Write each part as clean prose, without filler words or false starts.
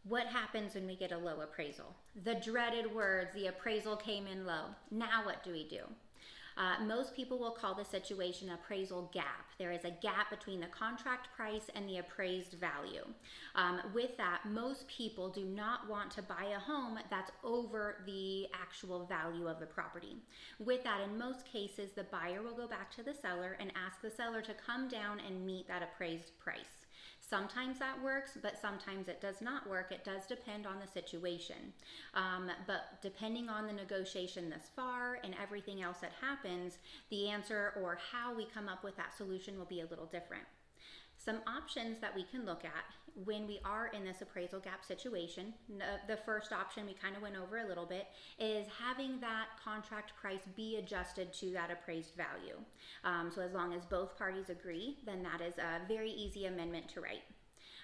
What happens when we get a low appraisal? The dreaded words, the appraisal came in low. Now what do we do? Most people will call the situation appraisal gap. There is a gap between the contract price and the appraised value. With that, most people do not want to buy a home that's over the actual value of the property. With that, in most cases, the buyer will go back to the seller and ask the seller to come down and meet that appraised price. Sometimes that works, but sometimes it does not work. It does depend on the situation. But depending on the negotiation thus far and everything else that happens, the answer or how we come up with that solution will be a little different. Some options that we can look at when we are in this appraisal gap situation, the first option we kind of went over a little bit is having that contract price be adjusted to that appraised value. So as long as both parties agree, then that is a very easy amendment to write.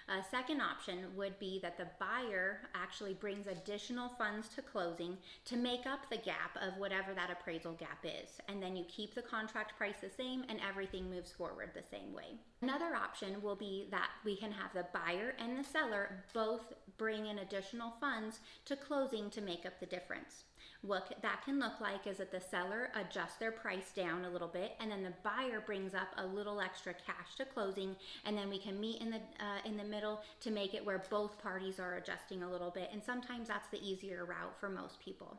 A second option would be that the buyer actually brings additional funds to closing to make up the gap of whatever that appraisal gap is. And then you keep the contract price the same and everything moves forward the same way. Another option will be that we can have the buyer and the seller both bring in additional funds to closing to make up the difference. What that can look like is that the seller adjusts their price down a little bit and then the buyer brings up a little extra cash to closing, and then we can meet in the middle to make it where both parties are adjusting a little bit, and sometimes that's the easier route for most people.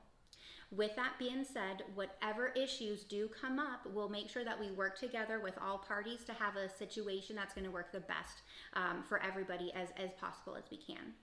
With that being said, whatever issues do come up, we'll make sure that we work together with all parties to have a situation that's going to work the best for everybody as possible as we can.